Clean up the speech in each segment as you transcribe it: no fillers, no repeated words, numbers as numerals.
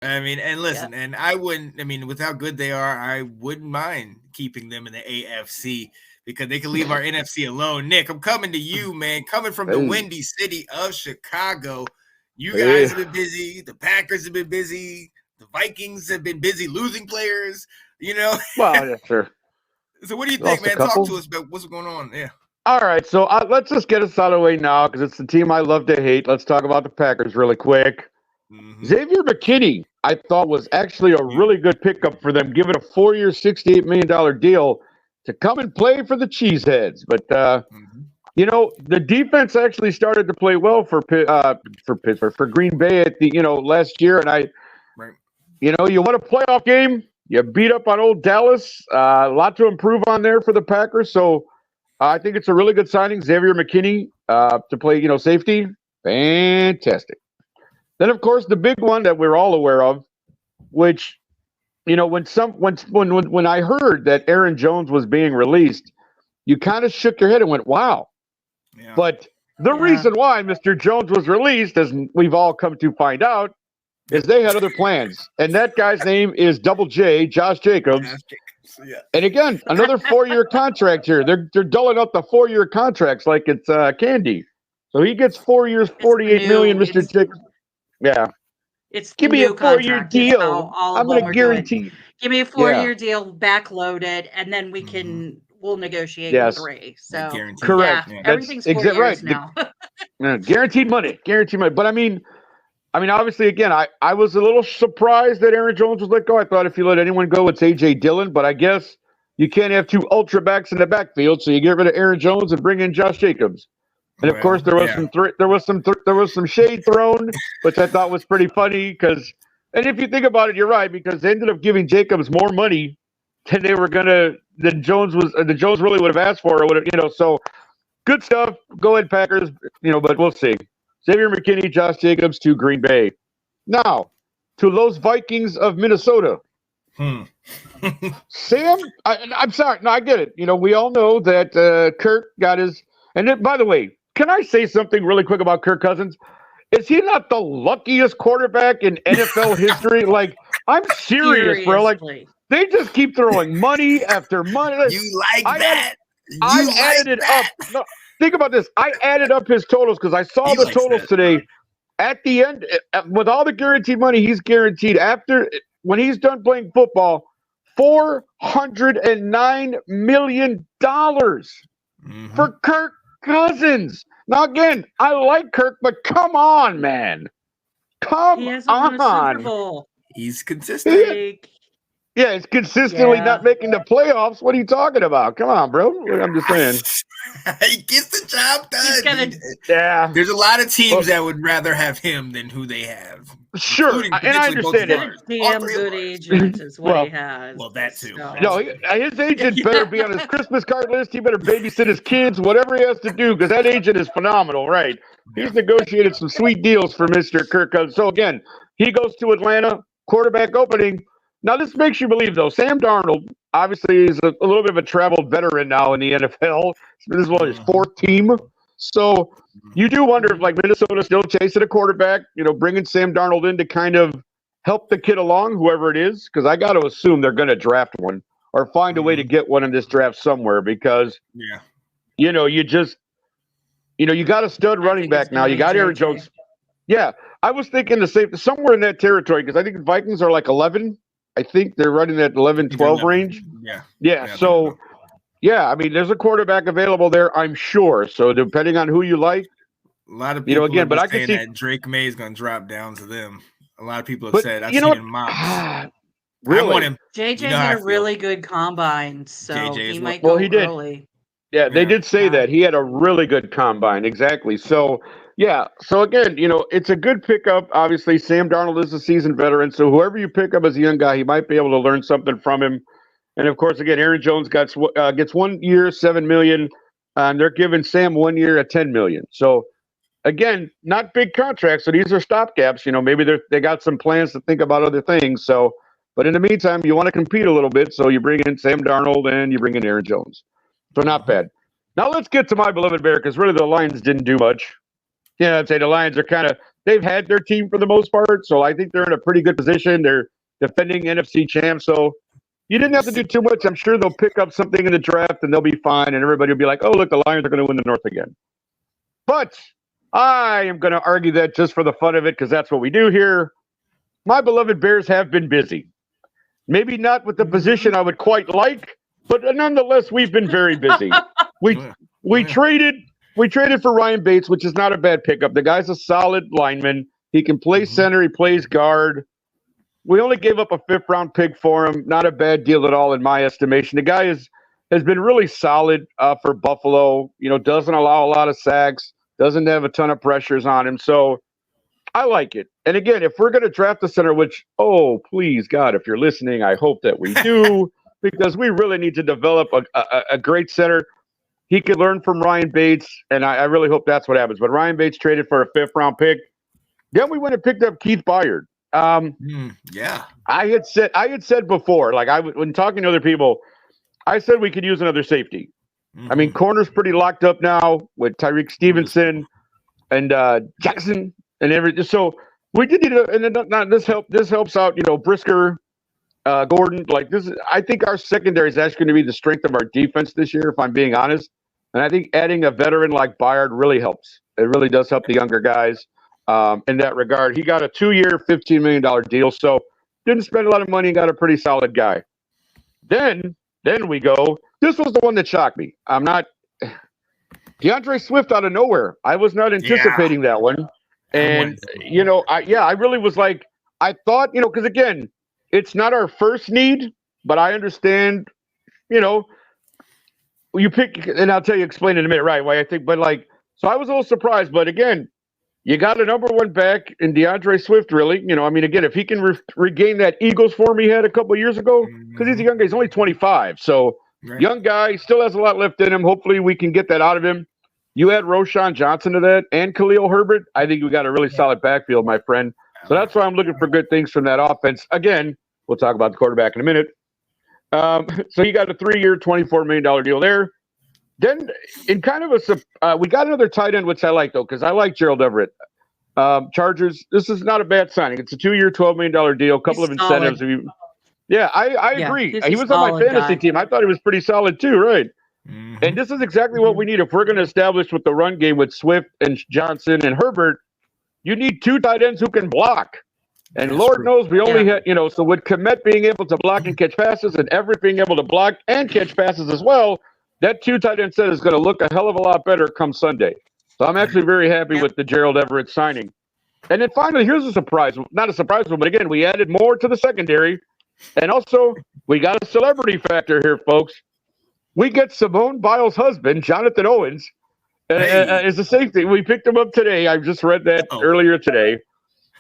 I mean, and listen, Yeah. and I wouldn't. I mean, with how good they are, I wouldn't mind keeping them in the AFC because they can leave our NFC alone. Nick, I'm coming to you, man. Coming from the Hey, windy city of Chicago, you hey. guys have been busy. The Packers have been busy. The Vikings have been busy losing players. You know, Well, yeah, sure. so what do you think, Lost a man? Talk couple. to us about what's going on. Yeah. All right, so let's just get us out of the way now because it's the team I love to hate. Let's talk about the Packers really quick. Mm-hmm. Xavier McKinney, I thought was actually a really good pickup for them, given a 4-year, $68 million deal to come and play for the Cheeseheads. But Mm-hmm. the defense actually started to play well for Pittsburgh, for Green Bay at the last year, and Right. you won a playoff game, you beat up on old Dallas, a lot to improve on there for the Packers. So I think it's a really good signing, Xavier McKinney to play safety, fantastic. Then of course the big one that we're all aware of, which when I heard that Aaron Jones was being released, you kind of shook your head and went, "Wow." Yeah. But the Yeah. reason why Mr. Jones was released, as we've all come to find out, is they had other plans. And that guy's name is Double J, Josh Jacobs. Josh Jacobs. Yeah. And again, another 4-year contract here. They're doling up the 4-year contracts like it's candy. So he gets 4 years, It's the 48 million, new. Mr. Jacobs. Yeah. It's the Give me a new 4-year contract. Is how deal. all I'm of going them to are doing. guarantee. Give me a Yeah. 4-year deal, backloaded, and then Mm-hmm. we'll negotiate in Yes. 3. Like So guaranteed. yeah, Correct. Yeah. That's everything's 4 exactly right. years now. Guaranteed money. Guaranteed money. But I mean, obviously, again, I was a little surprised that Aaron Jones was let go. I thought if you let anyone go, it's A.J. Dillon. But I guess you can't have two ultra backs in the backfield, so you get rid of Aaron Jones and bring in Josh Jacobs. And of course, Well, yeah. there was some shade thrown, which I thought was pretty funny because, and if you think about it, you're right because they ended up giving Jacobs more money than than Jones really would have asked for, or would have. So good stuff. Go ahead, Packers. But we'll see. Xavier McKinney, Josh Jacobs to Green Bay. Now to those Vikings of Minnesota. Hmm. Sam, I'm sorry. No, I get it. We all know that Kirk got his. And then, by the way, can I say something really quick about Kirk Cousins? Is he not the luckiest quarterback in NFL history? Like, I'm serious, bro. Like, Seriously. they just keep throwing money after money. You like I that? I You added like it that? up. No, think about this. I added up his totals because I saw He the likes totals that. today. At the end, with all the guaranteed money he's guaranteed after when he's done playing football, $409 million Mm-hmm. for Kirk Cousins. Now again, I like Kirk, but come on, man, He come hasn't won a Super on. Bowl. He's consistent. Like, Yeah, it's consistently yeah. not making the playoffs. What are you talking about? Come on, bro. I'm just saying. He gets the job He's done. gonna. Yeah, There's a lot of teams well, that would rather have him than who they have, sure, including and I potentially both understand of He's it. got ours. a All damn three of good ours. agent, is what he Well, has. Well, that too. So, That no, too. his agent better be on his Christmas card list. He better babysit his kids, whatever he has to do, because that agent is phenomenal, right? Yeah. He's negotiated some sweet deals for Mr. Kirk Cousins. So again, he goes to Atlanta, quarterback opening. Now this makes you believe, though. Sam Darnold obviously is a little bit of a traveled veteran now in the NFL. This is his Mm-hmm. fourth team. So you do wonder if mhm. like Minnesota's still chasing a quarterback, bringing Sam Darnold in to kind of help the kid along, whoever it is, because I got to assume they're going to draft one or find a way to Mm-hmm. get one in this draft somewhere because, Yeah. you just, you got a stud I running think it's back now. gonna You be got Aaron JJ. Jones. Yeah, I was thinking the same, somewhere in that territory because I think the Vikings are like 11. I think they're running that 11, He's 12 11. range. Yeah. Yeah, Yeah, I think so, so. yeah, I mean, there's a quarterback available there, I'm sure. So depending on who you like, A lot of people again, have but been I could saying see, that Drake May is going to drop down to them. A lot of people have but said, I've you know seen what? it in mocks. I want Really? him. JJ You know how had I a feel. really good combine, so JJ he is one. might Well, go he did. early. Yeah, they Yeah. did say Yeah. that. He had a really good combine. Exactly. So, yeah. So, again, it's a good pickup. Obviously, Sam Darnold is a seasoned veteran. So, whoever you pick up as a young guy, he might be able to learn something from him. And, of course, again, Aaron Jones gets 1 year, $7 million. And they're giving Sam 1 year at $10 million. So, again, not big contracts. So, these are stopgaps. Maybe they got some plans to think about other things. So, but in the meantime, you want to compete a little bit. So, you bring in Sam Darnold and you bring in Aaron Jones. So not Mm-hmm. bad. Now let's get to my beloved Bear because really the Lions didn't do much. I'd say the Lions are they've had their team for the most part, so I think they're in a pretty good position. They're defending NFC champs, so you didn't have to do too much. I'm sure they'll pick up something in the draft and they'll be fine, and everybody will be like, "Oh, look, the Lions are going to win the North again." But I am going to argue that just for the fun of it, because that's what we do here. My beloved Bears have been busy. Maybe not with the position I would quite like, but nonetheless, we've been very busy. We traded for Ryan Bates, which is not a bad pickup. The guy's a solid lineman. He can play center. He plays guard. We only gave up a 5th-round pick for him. Not a bad deal at all in my estimation. The guy has been really solid for Buffalo. Doesn't allow a lot of sacks. Doesn't have a ton of pressures on him. So I like it. And again, if we're going to draft a center, which, oh, please, God, if you're listening, I hope that we do, because we really need to develop a great center. He could learn from Ryan Bates, and I really hope that's what happens. But Ryan Bates traded for a 5th-round pick. Then we went and picked up Keith Byard. Yeah. I had said before, when talking to other people, I said we could use another safety. I mean, corner's pretty locked up now with Tyreek Stevenson and Jackson and everything. So we did need this helps out, Brisker, Gordon. I think our secondary is actually going to be the strength of our defense this year, if I'm being honest. And I think adding a veteran like Byard really helps. It really does help the younger guys in that regard. He got a 2-year, $15 million deal, so didn't spend a lot of money and got a pretty solid guy. Then we go. This was the one that shocked me. DeAndre Swift out of nowhere. I was not anticipating that one. And, I really was like, I thought, because again, it's not our first need, but I understand, you pick, and I'll explain in a minute, right? Why I think, so I was a little surprised, but again, you got a number 1 back in DeAndre Swift, really. Again, if he can regain that Eagles form he had a couple of years ago, because he's a young guy, he's only 25. So, young guy, still has a lot left in him. Hopefully, we can get that out of him. You add Roshan Johnson to that and Khalil Herbert. I think we got a really solid backfield, my friend. So that's why I'm looking for good things from that offense. Again, we'll talk about the quarterback in a minute. So you got a 3-year, $24 million deal there. Then, in kind of we got another tight end, which I like, though, because I like Gerald Everett. Chargers, this is not a bad signing. It's a 2-year, $12 million deal, a couple of incentives. I agree. He was on my fantasy team. I thought he was pretty solid, too, right? And this is exactly what we need. If we're going to establish with the run game with Swift and Johnson and Herbert, you need 2 tight ends who can block. And Lord knows we only had, so with Kmet being able to block and catch passes and Everett being able to block and catch passes as well, that 2 tight end set is going to look a hell of a lot better come Sunday. So I'm actually very happy with the Gerald Everett signing. And then finally, here's a surprise. Not a surprise one, but again, we added more to the secondary. And also, we got a celebrity factor here, folks. We get Simone Biles' husband, Jonathan Owens, as a safety. We picked him up today. I just read that earlier today.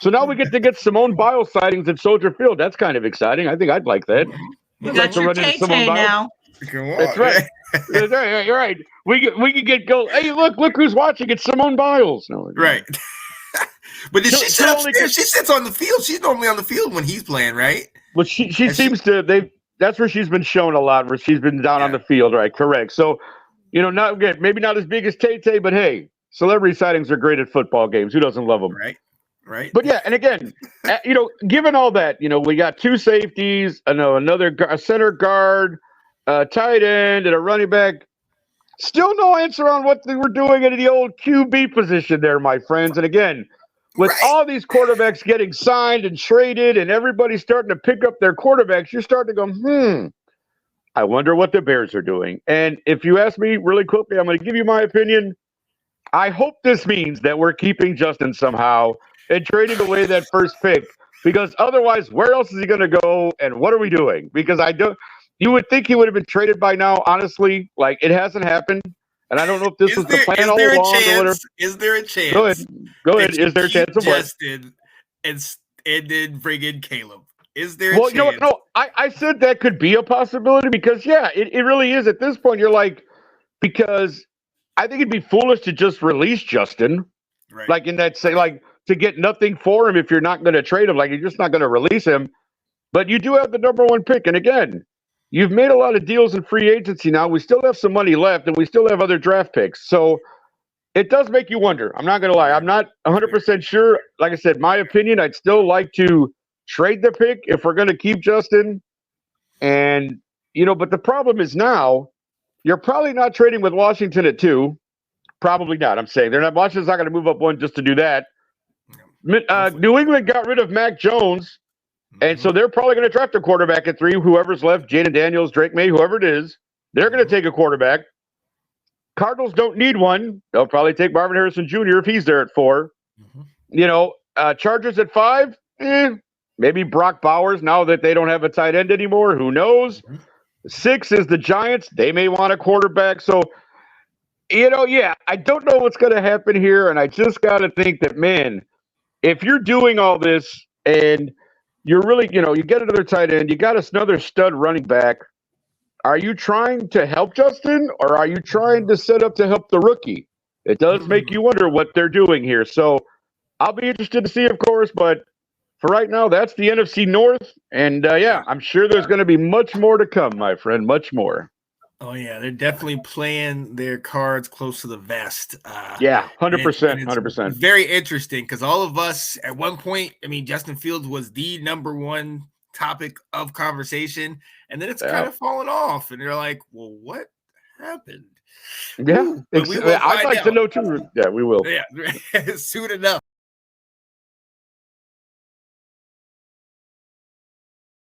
So now we get to get Simone Biles sightings at Soldier Field. That's kind of exciting. I think I'd like that. You got your Tay-Tay now. That's right. That's right. You're right. We can get go. Hey, look who's watching. It's Simone Biles. No, right. But did she sit upstairs? She sits on the field. She's normally on the field when he's playing, right? But she seems to. That's where she's been shown a lot. Where she's been down on the field, right? Correct. So, not again, maybe not as big as Tay-Tay, but hey, celebrity sightings are great at football games. Who doesn't love them? Right. But yeah, and again, given all that, we got 2 safeties, a center guard, a tight end, and a running back. Still no answer on what they were doing in the old QB position there, my friends. And again, with all these quarterbacks getting signed and traded and everybody starting to pick up their quarterbacks, you're starting to go, I wonder what the Bears are doing. And if you ask me really quickly, I'm going to give you my opinion. I hope this means that we're keeping Justin somehow and trading away that first pick, because otherwise, where else is he going to go and what are we doing? Because you would think he would have been traded by now, honestly. It hasn't happened. And I don't know if this was the plan all along. Is there a chance? Go ahead. Is there a chance of what? Justin and then bring in Caleb. Is there a chance? No, I said that could be a possibility because, it really is. At this point, you're like, because I think it'd be foolish to just release Justin. Right. To get nothing for him if you're not going to trade him. You're just not going to release him. But you do have the number 1 pick. And again, you've made a lot of deals in free agency now. We still have some money left, and we still have other draft picks. So it does make you wonder. I'm not going to lie. I'm not 100% sure. Like I said, my opinion, I'd still like to trade the pick if we're going to keep Justin. And, but the problem is now you're probably not trading with Washington at 2. Probably not. I'm saying Washington's not going to move up 1 just to do that. New England got rid of Mac Jones. And so they're probably going to draft a quarterback at 3. Whoever's left, Jaden Daniels, Drake May, whoever it is, they're going to take a quarterback. Cardinals don't need one. They'll probably take Marvin Harrison Jr. if he's there at 4. Chargers at 5. Maybe Brock Bowers now that they don't have a tight end anymore. Who knows? 6 is the Giants. They may want a quarterback. So, I don't know what's going to happen here. And I just got to think that, man, if you're doing all this and you're really, you get another tight end, you got another stud running back, are you trying to help Justin or are you trying to set up to help the rookie? It does make you wonder what they're doing here. So I'll be interested to see, of course, but for right now, that's the NFC North. And I'm sure there's going to be much more to come, my friend, much more. Oh, yeah, they're definitely playing their cards close to the vest. 100%, 100%. Very interesting because all of us at one point, Justin Fields was the number one topic of conversation, and then it's kind of fallen off, and you're like, well, what happened? Yeah, I'd like to know too. Yeah, we will. Yeah, soon enough.